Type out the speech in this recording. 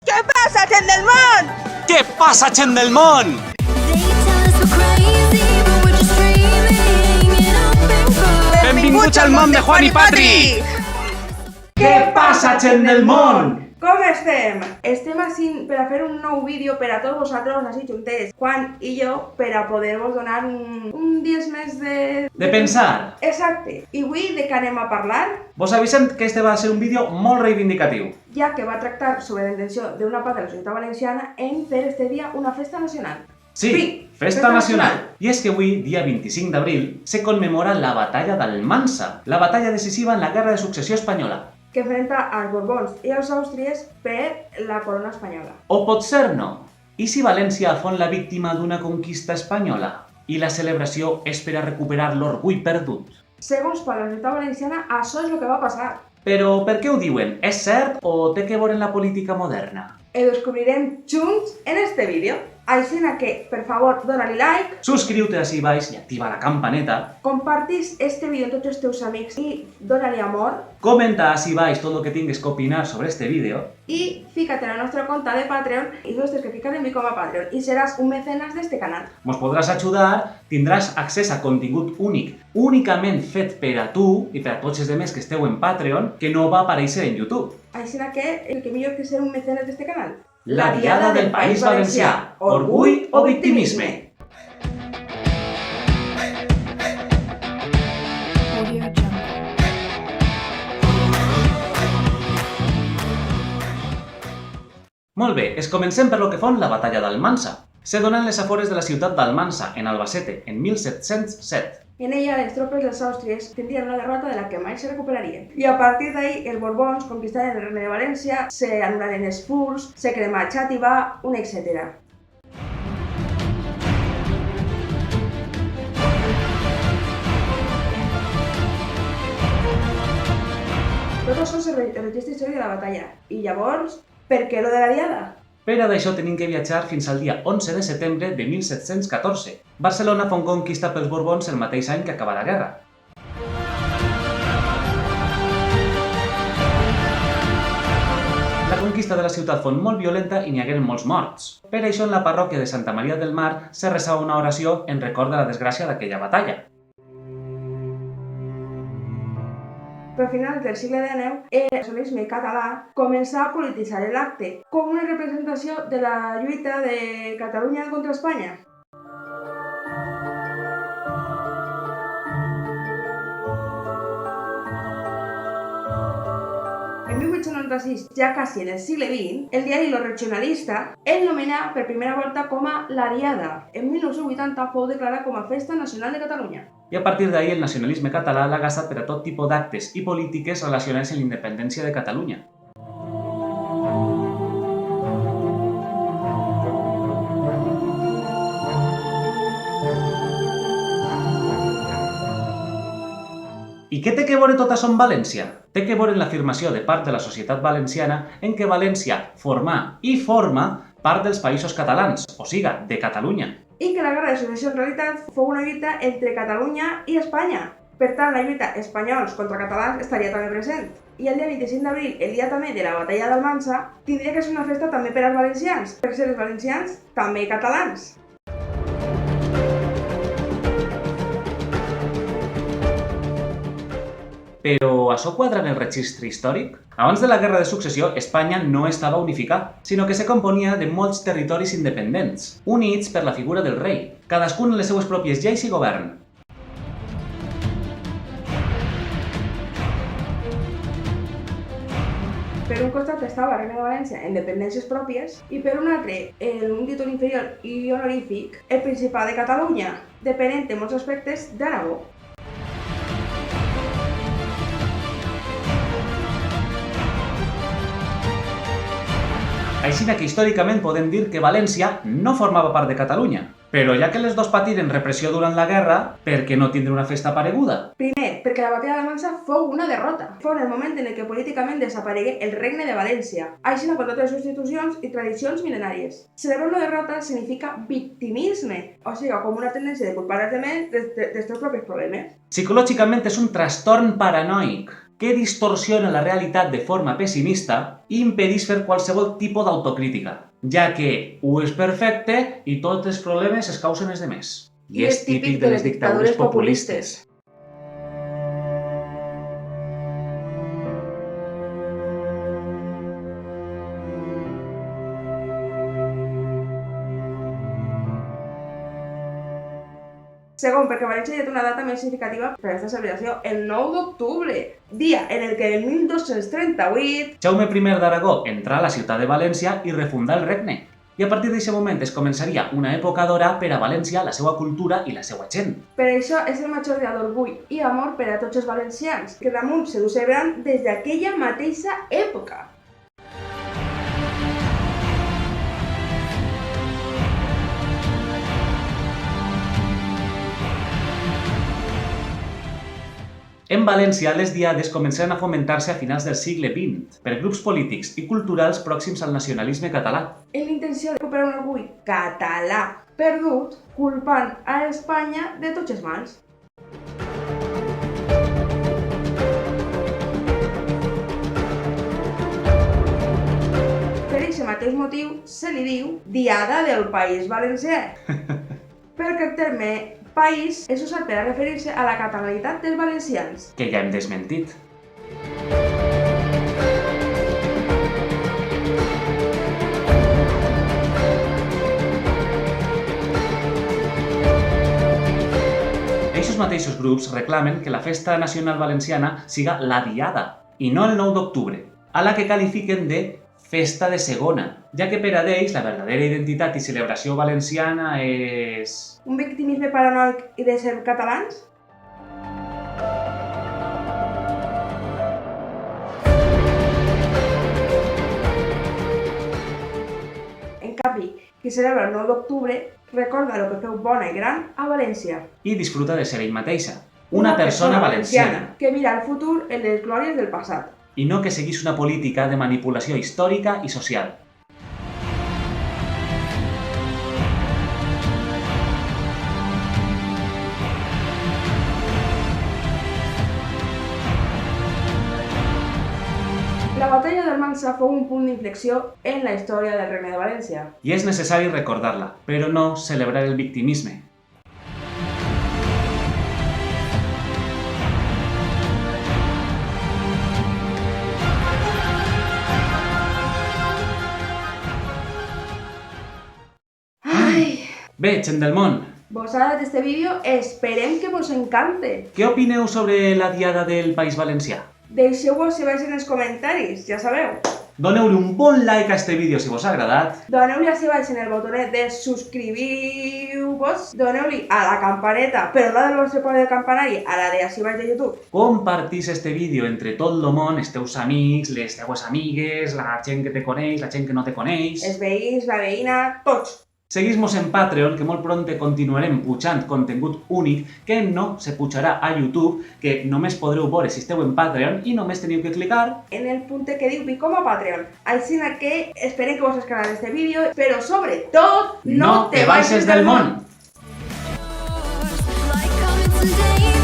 Què passa, gent del món? Què passa, gent del món? Benvinguts al món de Juan i Patrick! Què passa, gent del món? Com estem? Estem així per a fer un nou vídeo per a tots vosaltres així juntes, Juan i jo, per a poder-vos donar un dies més de... De pensar. Exacte. I avui de què anem a parlar? Vos avisem que este va ser un vídeo molt reivindicatiu. Ja que va tractar sobre la intenció d'una part de la societat valenciana en fer este dia una festa nacional. Sí, festa nacional. I és que avui, dia 25 d'abril, se commemora la batalla d'Almansa, la batalla decisiva en la Guerra de Successió Espanyola. Que enfrenta als Borbons i als Àustries per la corona espanyola. O potser no. I si València fon la víctima d'una conquista espanyola i la celebració és per a recuperar l'orgull perdut? Segons per la societat valenciana, això és el que va passar. Però per què ho diuen? És cert o té que veure en la política moderna? Ho descobrirem junts en este vídeo. Així que, per favor, dona-li like, Subscriu-te ací baix i activa la campaneta. compartis este vídeo amb tots els teus amics i dona-li amor. Comenta ací baix tot el que tingues que opinar sobre este vídeo. I fica't en la nostra compte de Patreon i tu tens que ficar en mi com a Patreon i seràs un mecenas d'este canal. Mos podràs ajudar, tindràs accés a contingut únic, únicament fet per a tu i per a tots els demés que esteu en Patreon, que no va aparèixer en YouTube. Així que el que millor que ser un mecenas d'este canal. La Diada del País Valencià. Orgull o victimisme? Molt bé, comencem per lo que fon la batalla d'Almansa. Se dona en les afores de la ciutat d'Almansa, en Albacete, en 1707. En ella, les tropes dels Àustries tindrien una derrota de la que mai se recuperarien. I a partir d'ahí, els Borbons conquistaren el regne de València, se anul·laren els furs, se cremà Xàtiva, etc. Tot això és el registre històric de la batalla. I llavors, per què lo de la Diada? Per a d'això tenim que viatjar fins al dia 11 de setembre de 1714. Barcelona fon conquista pels Borbons el mateix any que acaba la guerra. La conquista de la ciutat fon molt violenta i n'hi hagueren molts morts. Per això en la parròquia de Santa Maria del Mar se resava una oració en record de la desgràcia d'aquella batalla. Per finals del segle XIX, el nacionalisme català començà a polititzar l'acte com una representació de la lluita de Catalunya contra Espanya. En 1896, ja quasi en el segle XX, el diari Lo Regionalista el nomenà per primera volta com a La Diada. En 1980 fou declarat com a Festa Nacional de Catalunya. I a partir d'ahí el nacionalisme català l'ha gastat per a tot tipus d'actes i polítiques relacionats amb la independència de Catalunya. I què té que veure tot això amb València? Té que veure en l'afirmació de part de la societat valenciana en què València formà i forma part dels països catalans, o siga, de Catalunya. I que la guerra de successió en realitat fou una lluita entre Catalunya i Espanya. Per tant, la lluita espanyols contra catalans estaria també present. I el dia 25 d'abril, el dia també de la batalla d'Almansa, tindria que ser una festa també per als valencians, per ser els valencians també catalans. Però això quadra en el registre històric? Abans de la Guerra de Successió, Espanya no estava unificada, sinó que se componia de molts territoris independents, units per la figura del rei, cadascun amb les seues pròpies lleis i govern. Per un costat estava el Regne de València en dependències pròpies i per un altre, en un títol inferior i honorífic, el Principat de Catalunya, depenent en molts aspectes d'Aragó. Així que històricament podem dir que València no formava part de Catalunya. Però ja que les dos patiren repressió durant la guerra, per què no tindre una festa pareguda? Primer, perquè la batalla d'Almansa fou una derrota. Fou el moment en què políticament desaparegué el Regne de València, així com totes les institucions i tradicions mil·lenàries. Celebrar una derrota significa victimisme, o sigui, com una tendència de culpar els demés dels teus propis problemes. Psicològicament és un trastorn paranoic que distorsiona la realitat de forma pessimista i impedeix fer qualsevol tipus d'autocrítica, ja que ho és perfecte i tots els problemes es causen els demés. I és típic de les dictadures populistes. Segon, perquè València ja té una data més significativa per a aquesta celebració, el 9 d'octubre, dia en el que el 1238 Jaume I d'Aragó entrà a la ciutat de València i refundà el regne. I a partir d'aquest moment es començaria una època d'ora per a València, la seva cultura i la seva gent. Per això és el major dia d'orgull i amor per a tots els valencians, que damunt se ho celebren des d'aquella mateixa època. En València, les diades començaren a fomentar-se a finals del segle XX per grups polítics i culturals pròxims al nacionalisme català. En l'intenció de recuperar un orgull català perdut, culpant a Espanya de tots els mals. Per aquest mateix motiu se li diu Diada del País Valencià, perquè el terme país és usat per a referir-se a la catalanitat dels valencians. Que ja hem desmentit. Aquests mateixos grups reclamen que la festa nacional valenciana siga la Diada i no el 9 d'octubre, a la que qualifiquen de festa de segona, ja que per a ells la verdadera identitat i celebració valenciana és... Un victimisme paranoic i de ser catalans? En canvi, qui celebra el 9 d'octubre recorda el que feu bona i gran a València. I disfruta de ser ell mateixa, una persona valenciana, que mira el futur en les glòries del passat. I no que seguís una política de manipulació històrica i social. La batalla d'Almansa fou un punt d'inflexió en la història del Regne de València. I és necessari recordar-la, però no celebrar el victimisme. Bé, gent del món, Vosaltres d'este vídeo esperem que vos encante. què opineu sobre la Diada del País Valencià? Deixeu-ho si baix en els comentaris, ja sabeu. Doneu-li un bon like a este vídeo si vos ha agradat. Doneu-li així baix en el botonet de subscriviu-vos. Doneu-li a la campaneta, però no del vostre poder de campanari, a la de així baix de YouTube. Compartís este vídeo entre tot el món, els teus amics, les teues amigues, la gent que te coneix, la gent que no te coneix. Els veïns, la veïna, tots. Seguís-nos en Patreon, que molt pronte continuarem pujant contingut únic que no se pujarà a YouTube, que només podreu veure si esteu en Patreon i només teniu que clicar en el punt que diu Bicom a Patreon. Així que esperem que vos escaneu este vídeo, però sobretot no te baixes del món! Like coming today.